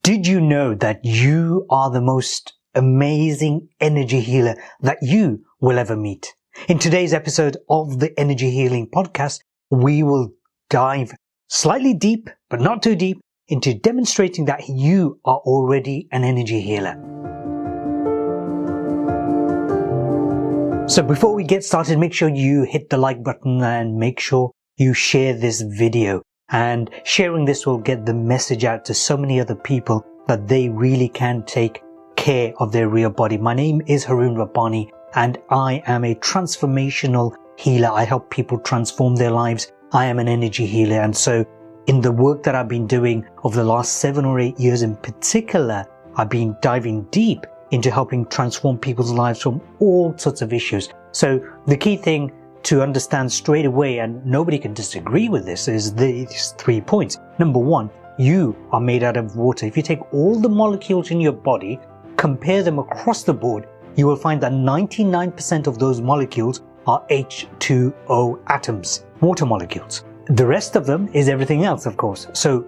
Did you know that you are the most amazing energy healer that you will ever meet? In today's episode of the Energy Healing Podcast, we will dive slightly deep, but not too deep, into demonstrating that you are already an energy healer. So before we get started, make sure you hit the like button and make sure you share this video. And sharing this will get the message out to so many other people that they really can take care of their real body. My name is Haroon Rabbani and I am a transformational healer. I help people transform their lives. I am an energy healer. And so in the work that I've been doing over the last 7 or 8 years in particular, I've been diving deep into helping transform people's lives from all sorts of issues. So the key thing to understand straight away, and nobody can disagree with this, is these 3 points. Number 1, you are made out of water. If you take all the molecules in your body, compare them across the board, you will find that 99% of those molecules are H2O atoms, water molecules. The rest of them is everything else, of course. So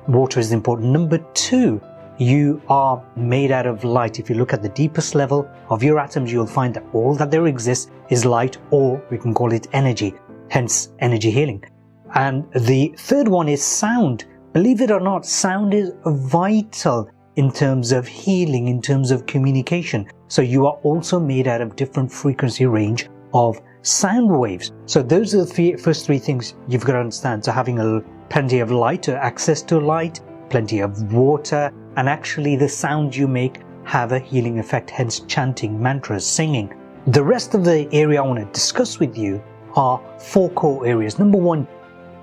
water is important. Number 2, you are made out of light. If you look at the deepest level of your atoms, you'll find that all that there exists is light, or we can call it energy, hence energy healing. And the third one is sound. Believe it or not, sound is vital in terms of healing, in terms of communication. So you are also made out of different frequency range of sound waves. So those are the first 3 things you've got to understand. So having plenty of light, or access to light, plenty of water, and actually the sounds you make have a healing effect, hence chanting, mantras, singing. The rest of the area I want to discuss with you are 4 core areas. Number 1,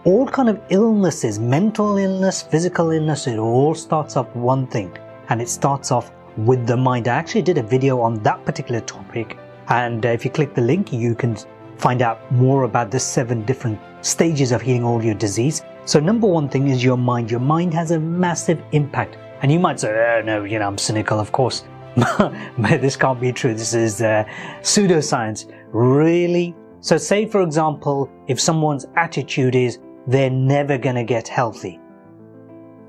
all kind of illnesses, mental illness, physical illness, it all starts off one thing, and it starts off with the mind. I actually did a video on that particular topic, and if you click the link, you can find out more about the 7 different stages of healing all your disease. So number 1 thing is your mind. Your mind has a massive impact. And you might say, oh no, I'm cynical, of course. But this can't be true. This is pseudoscience. Really? So say, for example, if someone's attitude is they're never going to get healthy,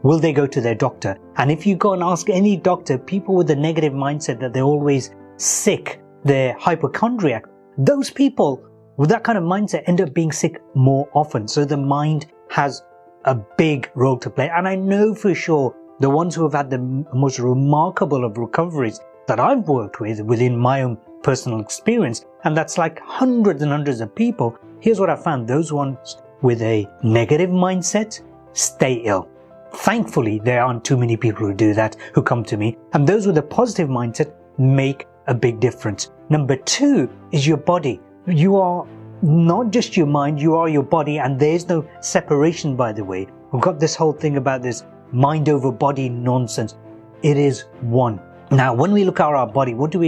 will they go to their doctor? And if you go and ask any doctor, people with a negative mindset that they're always sick, they're hypochondriac, those people with that kind of mindset end up being sick more often. So the mind has a big role to play. And I know for sure the ones who have had the most remarkable of recoveries that I've worked with within my own personal experience, and that's like hundreds and hundreds of people, here's what I found. Those ones with a negative mindset stay ill. Thankfully, there aren't too many people who do that, who come to me, and those with a positive mindset make a big difference. Number 2 is your body. You are not just your mind, you are your body, and there's no separation, by the way. We've got this whole thing about this mind over body nonsense. It is one. Now, when we look at our body, what do?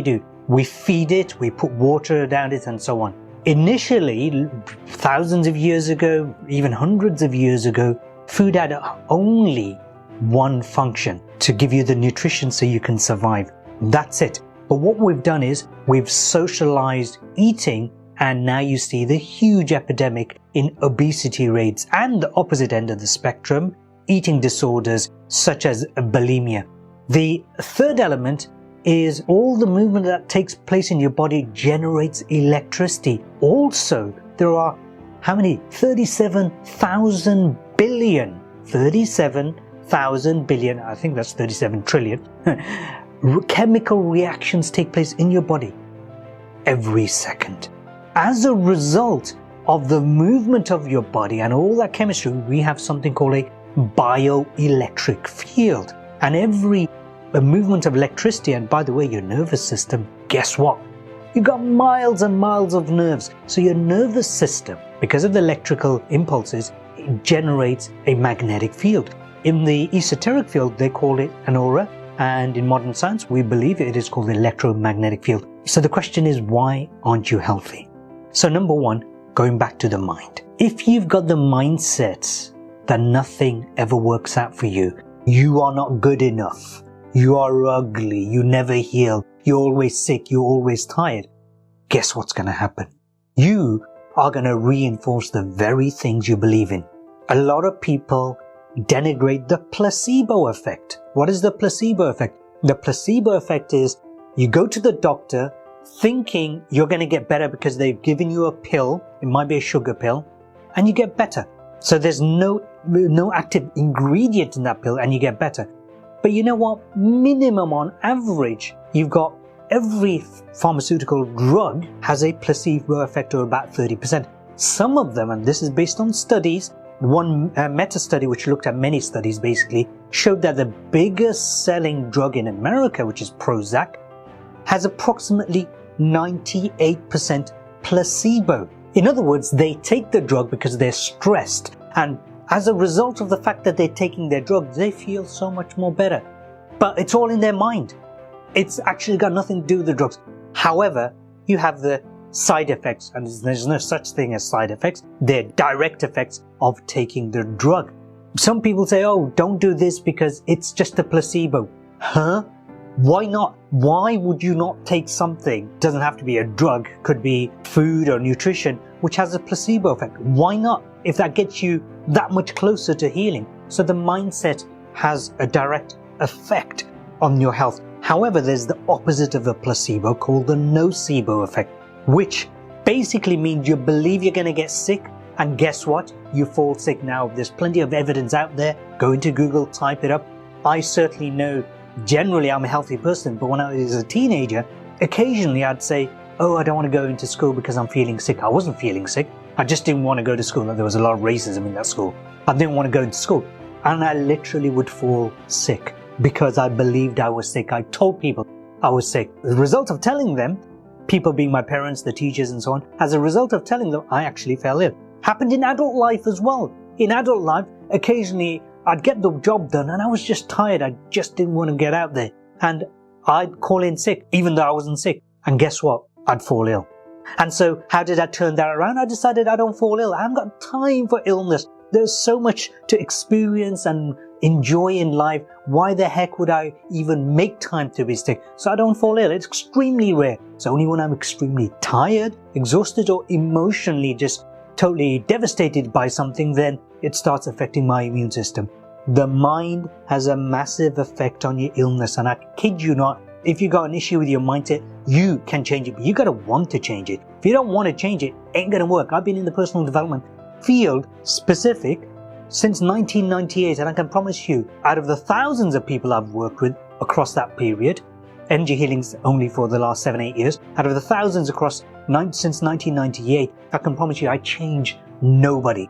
We feed it, we put water around it, and so on. Initially, thousands of years ago, even hundreds of years ago, food had only one function: to give you the nutrition so you can survive. That's it. But what we've done is we've socialized eating, and now you see the huge epidemic in obesity rates, and the opposite end of the spectrum, eating disorders such as bulimia. The third element is all the movement that takes place in your body generates electricity. Also, there are how many? 37,000 billion. 37,000 billion, I think that's 37 trillion. Chemical reactions take place in your body every second. As a result of the movement of your body and all that chemistry, we have something called a bioelectric field. And every movement of electricity, and by the way, your nervous system, guess what? You've got miles and miles of nerves. So your nervous system, because of the electrical impulses, it generates a magnetic field. In the esoteric field, they call it an aura. And in modern science, we believe it is called the electromagnetic field. So the question is, why aren't you healthy? So number 1, going back to the mind. If you've got the mindset that nothing ever works out for you, you are not good enough, you are ugly, you never heal, you're always sick, you're always tired, guess what's going to happen? You are going to reinforce the very things you believe in. A lot of people denigrate the placebo effect. What is the placebo effect? The placebo effect is you go to the doctor thinking you're going to get better because they've given you a pill, it might be a sugar pill, and you get better. So there's no active ingredient in that pill and you get better. But you know what? Minimum on average, you've got every pharmaceutical drug has a placebo effect of about 30%. Some of them, and this is based on studies, one meta-study which looked at many studies basically, showed that the biggest selling drug in America, which is Prozac, has approximately 98% placebo. In other words, they take the drug because they're stressed, and as a result of the fact that they're taking their drug, they feel so much more better. But it's all in their mind. It's actually got nothing to do with the drugs. However, you have the side effects, and there's no such thing as side effects. They're direct effects of taking the drug. Some people say, oh, don't do this because it's just a placebo. Huh? Why not? Why would you not take something? It doesn't have to be a drug, could be food or nutrition, which has a placebo effect. Why not? If that gets you that much closer to healing. So the mindset has a direct effect on your health. However, there's the opposite of the placebo called the nocebo effect, which basically means you believe you're going to get sick, and guess what? You fall sick. Now, there's plenty of evidence out there. Go into Google, type it up. I certainly know, generally I'm a healthy person, but when I was a teenager, occasionally I'd say, oh, I don't want to go into school because I'm feeling sick. I wasn't feeling sick. I just didn't want to go to school. There was a lot of racism in that school. I didn't want to go to school. And I literally would fall sick because I believed I was sick. I told people I was sick. The result of telling them, people being my parents, the teachers and so on, as a result of telling them, I actually fell ill. Happened in adult life as well. In adult life, occasionally I'd get the job done and I was just tired. I just didn't want to get out there. And I'd call in sick, even though I wasn't sick. And guess what? I'd fall ill. And so how did I turn that around? I decided I don't fall ill. I haven't got time for illness. There's so much to experience and enjoy in life. Why the heck would I even make time to be sick? So I don't fall ill. It's extremely rare. It's only when I'm extremely tired, exhausted, or emotionally just totally devastated by something, then it starts affecting my immune system. The mind has a massive effect on your illness, and I kid you not, if you got an issue with your mindset, you can change it, but you got to want to change it. If you don't want to change it, it ain't going to work. I've been in the personal development field specific since 1998, and I can promise you, out of the thousands of people I've worked with across that period, energy healing's only for the last 7-8 years, out of the thousands across since 1998, I can promise you I changed nobody.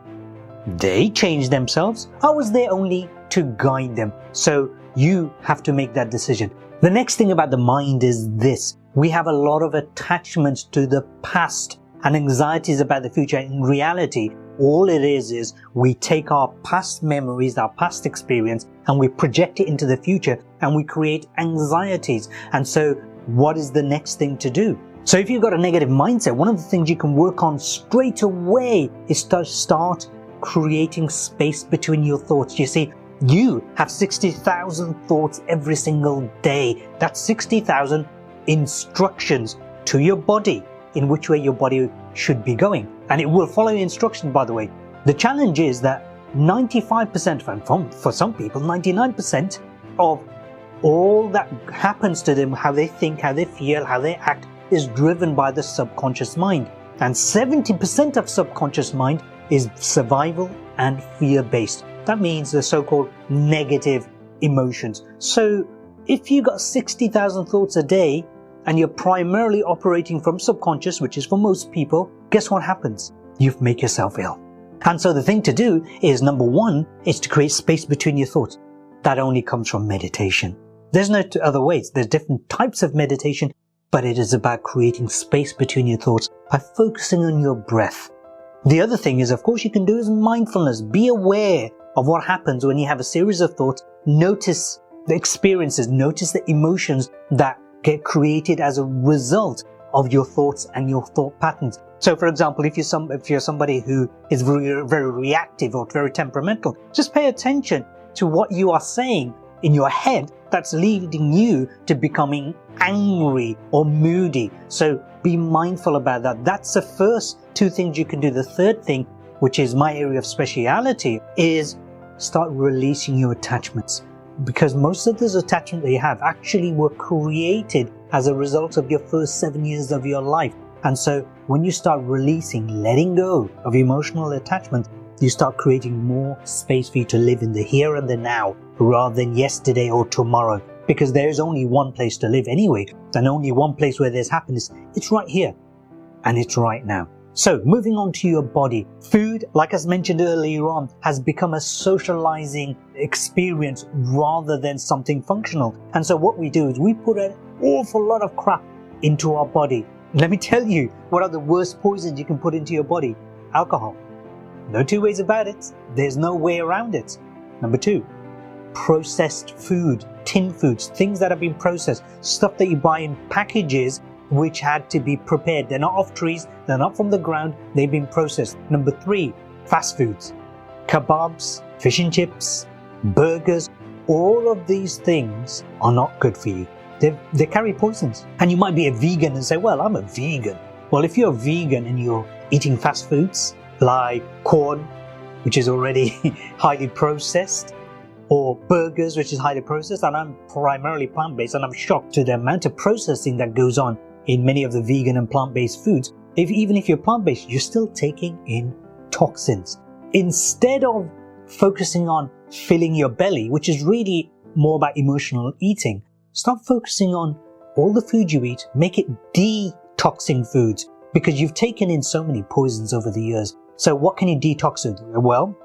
They changed themselves. I was there only to guide them. So you have to make that decision. The next thing about the mind is this. We have a lot of attachments to the past and anxieties about the future. In reality, all it is we take our past memories, our past experience, and we project it into the future and we create anxieties. And so what is the next thing to do? So if you've got a negative mindset, one of the things you can work on straight away is to start creating space between your thoughts. You see, you have 60,000 thoughts every single day. That's 60,000 instructions to your body in which way your body should be going. And it will follow instructions, by the way. The challenge is that 95%, for some people, 99% of all that happens to them, how they think, how they feel, how they act, is driven by the subconscious mind. And 70% of subconscious mind is survival and fear-based. That means the so-called negative emotions. So if you got 60,000 thoughts a day and you're primarily operating from subconscious, which is for most people, guess what happens? You make yourself ill. And so the thing to do is, number one, is to create space between your thoughts. That only comes from meditation. There's no other ways. There's different types of meditation, but it is about creating space between your thoughts by focusing on your breath. The other thing is, of course, you can do is mindfulness. Be aware of what happens when you have a series of thoughts. Notice the experiences, notice the emotions that get created as a result of your thoughts and your thought patterns. So, for example, if you're somebody who is very reactive or very temperamental, just pay attention to what you are saying in your head that's leading you to becoming angry or moody. So be mindful about that. That's the first two things you can do. The third thing, which is my area of speciality, is start releasing your attachments. Because most of those attachments that you have actually were created as a result of your first 7 years of your life. And so when you start releasing, letting go of emotional attachments, you start creating more space for you to live in the here and the now rather than yesterday or tomorrow. Because there is only one place to live anyway, and only one place where there's happiness. It's right here and it's right now. So moving on to your body, food, like I mentioned earlier on, has become a socializing experience rather than something functional. And so what we do is we put an awful lot of crap into our body. Let me tell you, what are the worst poisons you can put into your body? Alcohol. No two ways about it. There's no way around it. Number 2, processed food, tin foods, things that have been processed, stuff that you buy in packages which had to be prepared. They're not off trees, they're not from the ground, they've been processed. Number 3, fast foods, kebabs, fish and chips, burgers. All of these things are not good for you. They carry poisons. And you might be a vegan and say, well, I'm a vegan. Well, if you're a vegan and you're eating fast foods like corn, which is already highly processed, or burgers, which is highly processed, and I'm primarily plant-based, and I'm shocked to the amount of processing that goes on in many of the vegan and plant-based foods. Even if you're plant-based, you're still taking in toxins. Instead of focusing on filling your belly, which is really more about emotional eating, start focusing on all the food you eat, make it detoxing foods, because you've taken in so many poisons over the years. So what can you detox with? Well,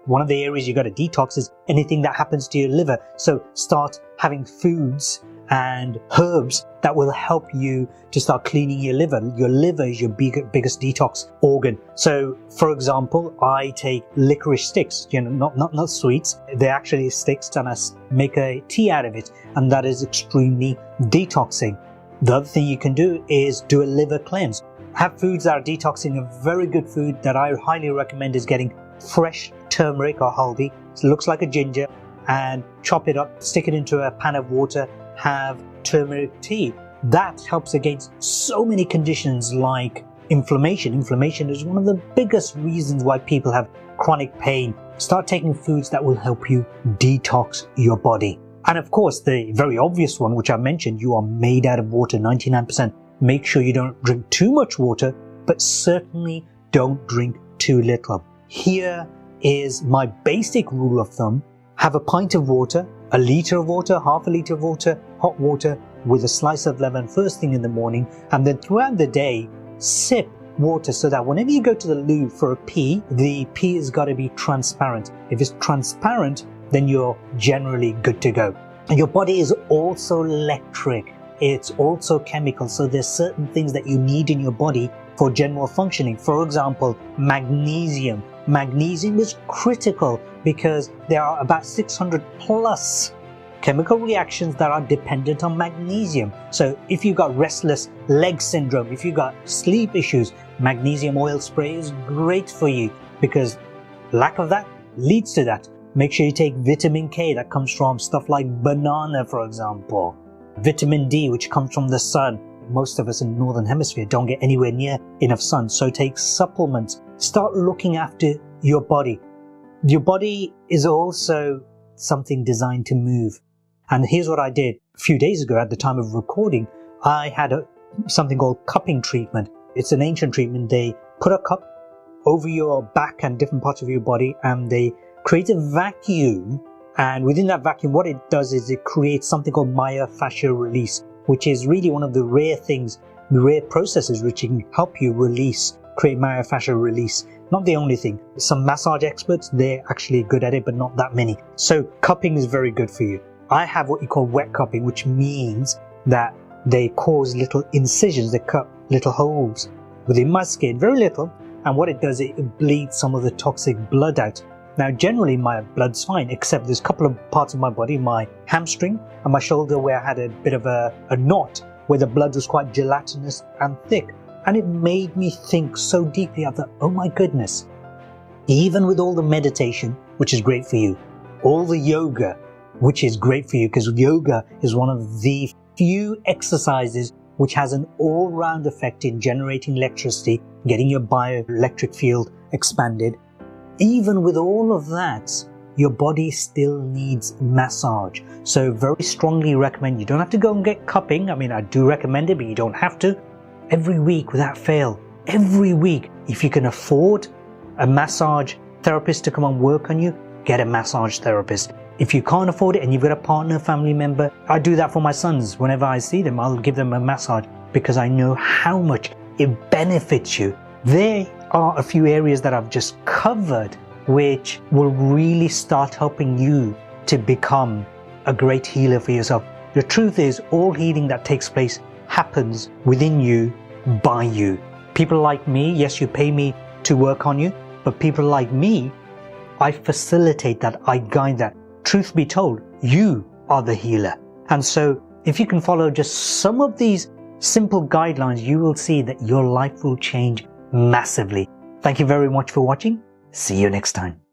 one of the areas you got to detox is anything that happens to your liver. So start having foods and herbs that will help you to start cleaning your liver. Your liver is your biggest detox organ. So, for example, I take licorice sticks, not sweets. They're actually sticks, and I make a tea out of it, and that is extremely detoxing. The other thing you can do is do a liver cleanse. Have foods that are detoxing. A very good food that I highly recommend is getting fresh turmeric or haldi. It looks like a ginger, and chop it up, stick it into a pan of water, have turmeric tea. That helps against so many conditions like inflammation. Inflammation is one of the biggest reasons why people have chronic pain. Start taking foods that will help you detox your body. And of course, the very obvious one, which I mentioned, you are made out of water, 99%. Make sure you don't drink too much water, but certainly don't drink too little. Here is my basic rule of thumb. Have a pint of water, a litre of water, half a litre of water, hot water with a slice of lemon first thing in the morning, and then throughout the day, sip water so that whenever you go to the loo for a pee, the pee has got to be transparent. If it's transparent, then you're generally good to go. And your body is also electric. It's also chemical. So there's certain things that you need in your body for general functioning. For example, magnesium. Magnesium is critical because there are about 600 plus chemical reactions that are dependent on magnesium. So if you've got restless leg syndrome, if you've got sleep issues, magnesium oil spray is great for you, because lack of that leads to that. Make sure you take vitamin K that comes from stuff like banana, for example. Vitamin D, which comes from the sun. Most of us in the Northern Hemisphere don't get anywhere near enough sun, so take supplements. Start looking after your body. Your body is also something designed to move. And here's what I did. A few days ago, at the time of recording, I had something called cupping treatment. It's an ancient treatment. They put a cup over your back and different parts of your body, and they create a vacuum. And within that vacuum, what it does is it creates something called myofascial release, which is really one of the rare things, the rare processes which can help you create myofascial release. Not the only thing. Some massage experts, they're actually good at it, but not that many. So cupping is very good for you. I have what you call wet cupping, which means that they cause little incisions, they cut little holes within my skin, very little. And what it does, it bleeds some of the toxic blood out. Now, generally my blood's fine, except there's a couple of parts of my body, my hamstring and my shoulder, where I had a bit of a knot where the blood was quite gelatinous and thick. And it made me think so deeply. I thought, oh my goodness, even with all the meditation, which is great for you, all the yoga, which is great for you, because yoga is one of the few exercises which has an all-round effect in generating electricity, getting your bioelectric field expanded. Even with all of that, your body still needs massage. So very strongly recommend, you don't have to go and get cupping. I mean, I do recommend it, but you don't have to. Every week without fail, every week, if you can afford a massage therapist to come and work on you, get a massage therapist. If you can't afford it and you've got a partner, family member, I do that for my sons. Whenever I see them, I'll give them a massage because I know how much it benefits you. There are a few areas that I've just covered which will really start helping you to become a great healer for yourself. The truth is, all healing that takes place happens within you, by you. People like me, yes, you pay me to work on you, but people like me, I facilitate that, I guide that. Truth be told, you are the healer. And so if you can follow just some of these simple guidelines, you will see that your life will change massively. Thank you very much for watching. See you next time.